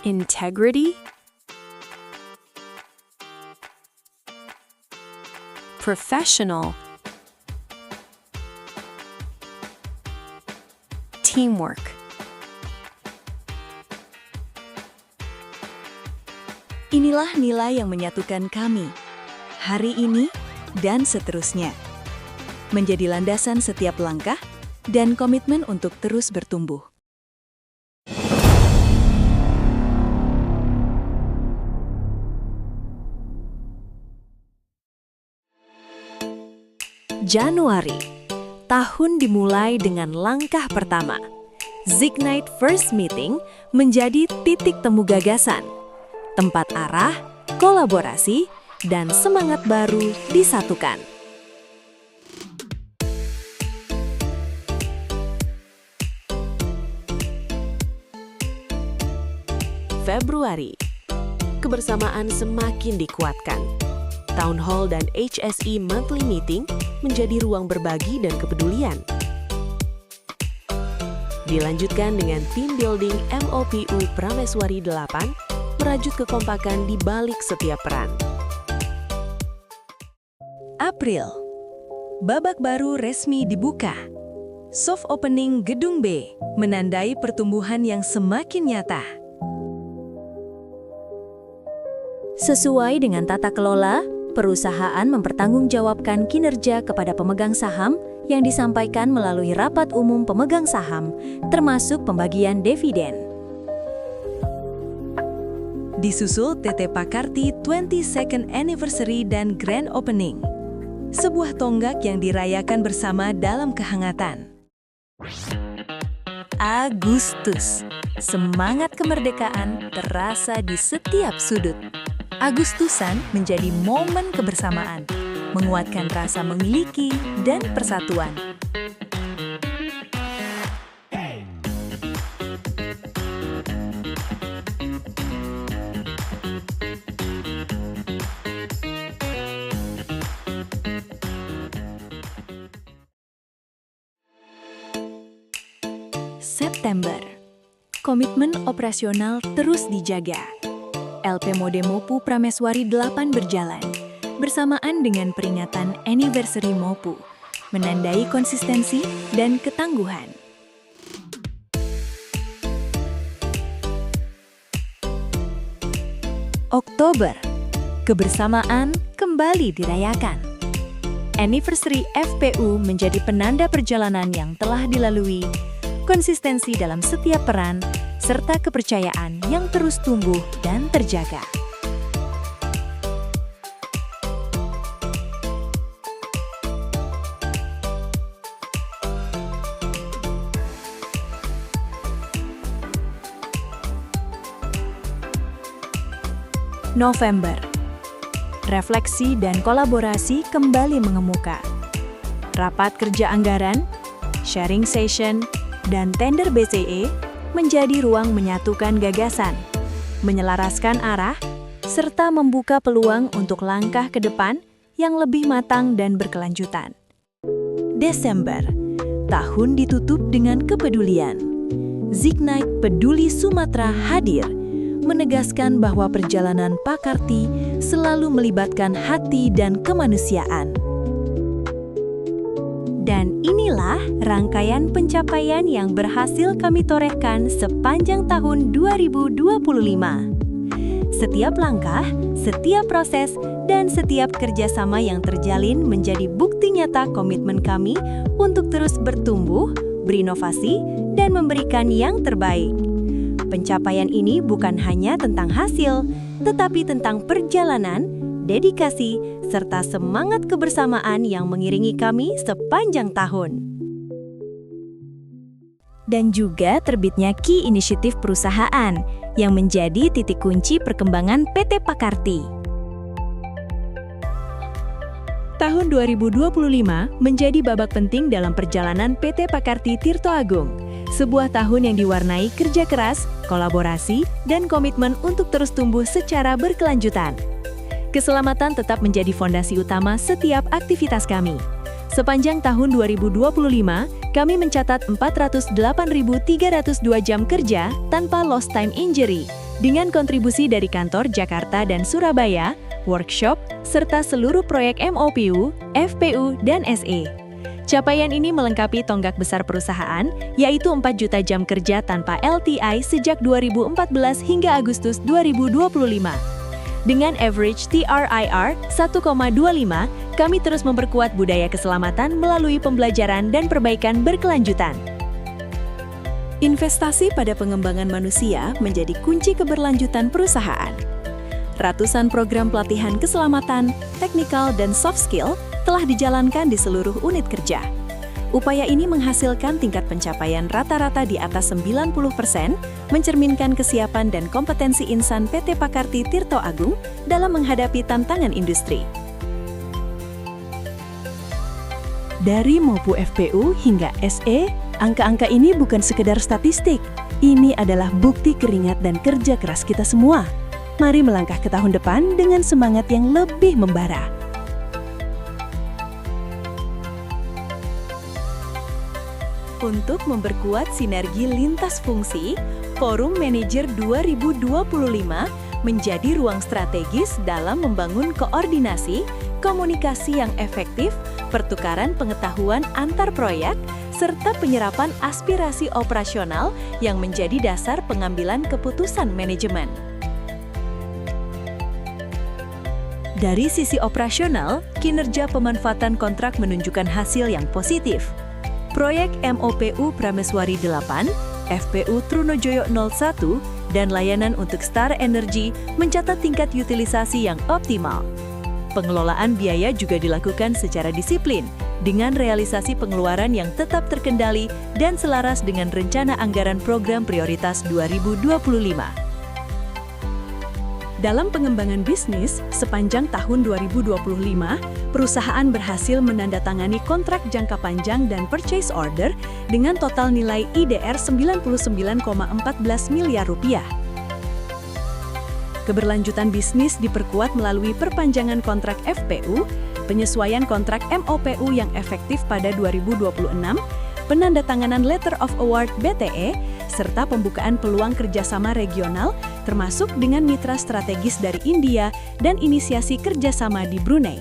integrity, professional, teamwork. Inilah nilai yang menyatukan kami, hari ini dan seterusnya. Menjadi landasan setiap langkah dan komitmen untuk terus bertumbuh. Januari, tahun dimulai dengan langkah pertama. Zignite First Meeting menjadi titik temu gagasan, tempat arah, kolaborasi, dan semangat baru disatukan. Februari, kebersamaan semakin dikuatkan. Town Hall dan HSE Monthly Meeting menjadi ruang berbagi dan kepedulian. Dilanjutkan dengan Team Building MOPU Prameswari 8, merajut kekompakan di balik setiap peran. April, babak baru resmi dibuka. Soft opening Gedung B menandai pertumbuhan yang semakin nyata. Sesuai dengan tata kelola, perusahaan mempertanggungjawabkan kinerja kepada pemegang saham yang disampaikan melalui rapat umum pemegang saham, termasuk pembagian dividen. Disusul TT Pakarti 22nd Anniversary dan Grand Opening. Sebuah tonggak yang dirayakan bersama dalam kehangatan. Agustus, semangat kemerdekaan terasa di setiap sudut. Agustusan menjadi momen kebersamaan, menguatkan rasa memiliki dan persatuan. September, komitmen operasional terus dijaga. LP Mode MOPU Prameswari 8 berjalan, bersamaan dengan peringatan Anniversary MOPU, menandai konsistensi dan ketangguhan. Oktober, kebersamaan kembali dirayakan. Anniversary FPU menjadi penanda perjalanan yang telah dilalui, konsistensi dalam setiap peran, serta kepercayaan yang terus tumbuh dan terjaga. November, refleksi dan kolaborasi kembali mengemuka. Rapat kerja anggaran, sharing session, dan tender BCE menjadi ruang menyatukan gagasan, menyelaraskan arah, serta membuka peluang untuk langkah ke depan yang lebih matang dan berkelanjutan. Desember, tahun ditutup dengan kepedulian. Zignite Peduli Sumatera hadir, menegaskan bahwa perjalanan Pakarti selalu melibatkan hati dan kemanusiaan. Dan inilah rangkaian pencapaian yang berhasil kami torehkan sepanjang tahun 2025. Setiap langkah, setiap proses, dan setiap kerjasama yang terjalin menjadi bukti nyata komitmen kami untuk terus bertumbuh, berinovasi, dan memberikan yang terbaik. Pencapaian ini bukan hanya tentang hasil, tetapi tentang perjalanan, dedikasi, serta semangat kebersamaan yang mengiringi kami sepanjang tahun. Dan juga terbitnya Key Initiative Perusahaan yang menjadi titik kunci perkembangan PT Pakarti. Tahun 2025 menjadi babak penting dalam perjalanan PT Pakarti Tirto Agung, sebuah tahun yang diwarnai kerja keras, kolaborasi, dan komitmen untuk terus tumbuh secara berkelanjutan. Keselamatan tetap menjadi fondasi utama setiap aktivitas kami. Sepanjang tahun 2025, kami mencatat 408.302 jam kerja tanpa lost time injury, Dengan kontribusi dari kantor Jakarta dan Surabaya, workshop, serta seluruh proyek MOPU, FPU, dan SE. Capaian ini melengkapi tonggak besar perusahaan, yaitu 4 juta jam kerja tanpa LTI sejak 2014 hingga Agustus 2025. Dengan average TRIR 1,25, kami terus memperkuat budaya keselamatan melalui pembelajaran dan perbaikan berkelanjutan. Investasi pada pengembangan manusia menjadi kunci keberlanjutan perusahaan. Ratusan program pelatihan keselamatan, teknikal, dan soft skill telah dijalankan di seluruh unit kerja. Upaya ini menghasilkan tingkat pencapaian rata-rata di atas 90%, mencerminkan kesiapan dan kompetensi insan PT Pakarti Tirto Agung dalam menghadapi tantangan industri. Dari MOPU FPU hingga SE, angka-angka ini bukan sekedar statistik. Ini adalah bukti keringat dan kerja keras kita semua. Mari melangkah ke tahun depan dengan semangat yang lebih membara. Untuk memperkuat sinergi lintas fungsi, Forum Manager 2025 menjadi ruang strategis dalam membangun koordinasi, komunikasi yang efektif, pertukaran pengetahuan antar proyek, serta penyerapan aspirasi operasional yang menjadi dasar pengambilan keputusan manajemen. Dari sisi operasional, kinerja pemanfaatan kontrak menunjukkan hasil yang positif. Proyek MOPU Prameswari 8, FPU Trunojoyo 01, dan layanan untuk Star Energy mencatat tingkat utilisasi yang optimal. Pengelolaan biaya juga dilakukan secara disiplin, dengan realisasi pengeluaran yang tetap terkendali dan selaras dengan rencana anggaran program prioritas 2025. Dalam pengembangan bisnis, sepanjang tahun 2025, perusahaan berhasil menandatangani kontrak jangka panjang dan purchase order dengan total nilai IDR 99,14 miliar rupiah. Keberlanjutan bisnis diperkuat melalui perpanjangan kontrak FPU, penyesuaian kontrak MOPU yang efektif pada 2026, penandatanganan Letter of Award BTE, serta pembukaan peluang kerjasama regional, termasuk dengan mitra strategis dari India dan inisiasi kerjasama di Brunei.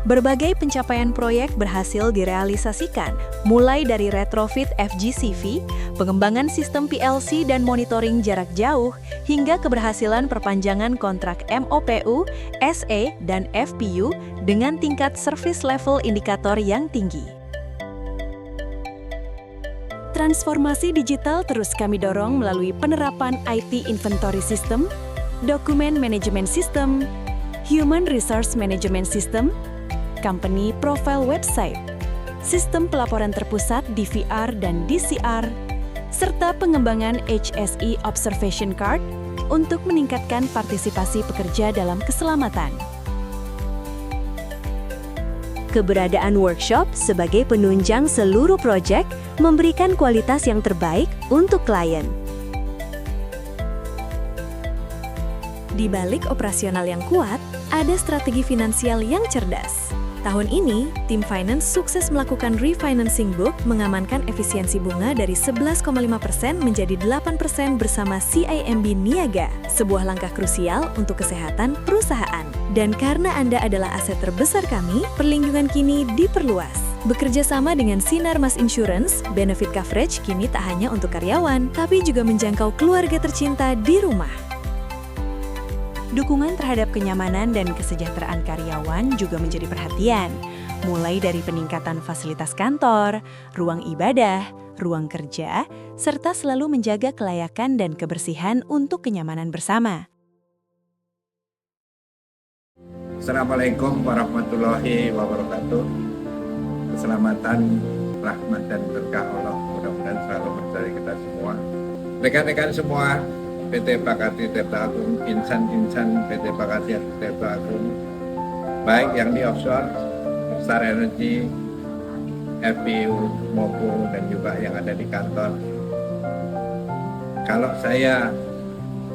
Berbagai pencapaian proyek berhasil direalisasikan, mulai dari retrofit FGCV, pengembangan sistem PLC dan monitoring jarak jauh, hingga keberhasilan perpanjangan kontrak MOPU, SE, dan FPU dengan tingkat service level indikator yang tinggi. Transformasi digital terus kami dorong melalui penerapan IT Inventory System, Document Management System, Human Resource Management System, Company Profile Website, Sistem Pelaporan Terpusat DVR dan DCR, serta pengembangan HSE Observation Card untuk meningkatkan partisipasi pekerja dalam keselamatan. Keberadaan workshop sebagai penunjang seluruh proyek memberikan kualitas yang terbaik untuk klien. Di balik operasional yang kuat, ada strategi finansial yang cerdas. Tahun ini, tim finance sukses melakukan refinancing book mengamankan efisiensi bunga dari 11,5% menjadi 8% bersama CIMB Niaga, sebuah langkah krusial untuk kesehatan perusahaan. Dan karena Anda adalah aset terbesar kami, perlindungan kini diperluas. Bekerja sama dengan Sinar Mas Insurance, benefit coverage kini tak hanya untuk karyawan, tapi juga menjangkau keluarga tercinta di rumah. Dukungan terhadap kenyamanan dan kesejahteraan karyawan juga menjadi perhatian, mulai dari peningkatan fasilitas kantor, ruang ibadah, ruang kerja, serta selalu menjaga kelayakan dan kebersihan untuk kenyamanan bersama. Assalamualaikum warahmatullahi wabarakatuh. Keselamatan, rahmat, dan berkah Allah mudah-mudahan selalu menyertai kita semua. Rekan-rekan semua, PT Pakarti Tirto Agung, insan-insan PT Pakarti Tirto Agung, baik yang di offshore, Star Energy, FPU, MOPU, dan juga yang ada di kantor. Kalau saya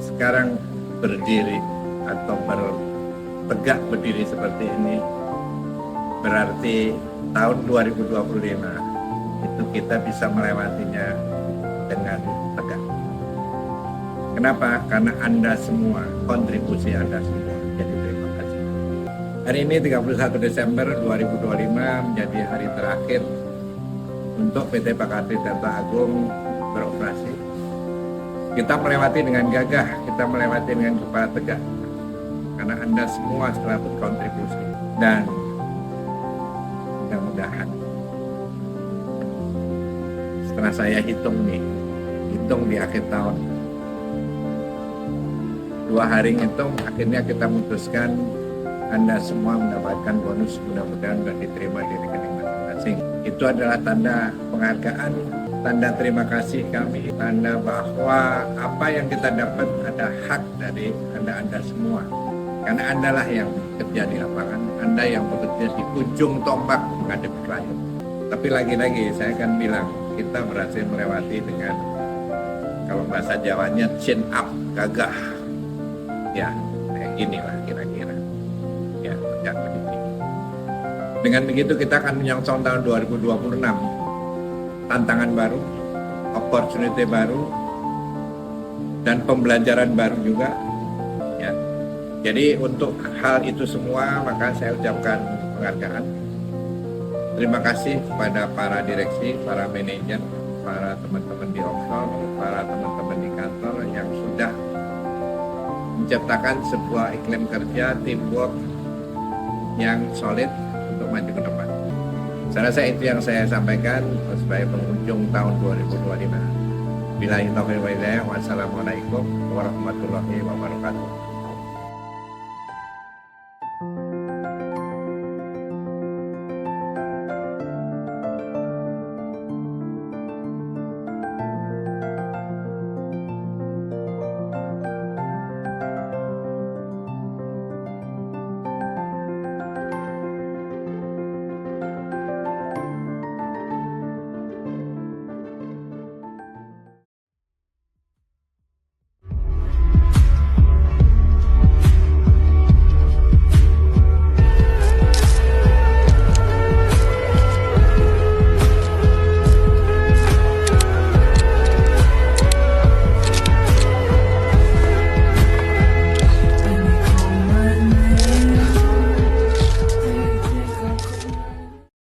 sekarang berdiri atau tegak berdiri seperti ini, berarti tahun 2025 itu kita bisa melewatinya dengan tegak. Kenapa? Karena Anda semua, kontribusi Anda semua. Jadi terima kasih. Hari ini 31 Desember 2025 menjadi hari terakhir untuk PT Pakarti Tirta Agung beroperasi. Kita melewati dengan gagah, kita melewati dengan kepala tegak. Karena Anda semua telah berkontribusi. Dan mudah-mudahan setelah saya hitung di akhir tahun, 2 hari ngitung, akhirnya kita memutuskan Anda semua mendapatkan bonus, mudah-mudahan sudah diterima di rekening masing-masing. Itu adalah tanda penghargaan, tanda terima kasih kami, tanda bahwa apa yang kita dapat ada hak dari Anda semua. Karena Anda lah yang bekerja di lapangan, Anda yang bekerja di ujung tombak menghadapi klien. Tapi lagi-lagi saya akan bilang, kita berhasil melewati dengan, kalau bahasa Jawanya, chin up, gagah. Ya, kayak ginilah kira-kira. Ya, tidak begini. Dengan begitu kita akan menyongsong tahun 2026. Tantangan baru, opportunity baru, dan pembelajaran baru juga. Ya. Jadi untuk hal itu semua, maka saya ucapkan penghargaan. Terima kasih kepada para direksi, para manajer, para teman-teman di offshore, para teman-teman di kantor yang sudah menciptakan sebuah iklim kerja, teamwork yang solid untuk maju ke depan. Saya rasa itu yang saya sampaikan sebagai penghujung tahun 2025. Billahi taufiq wal hidayah. Wassalamualaikum warahmatullahi wabarakatuh.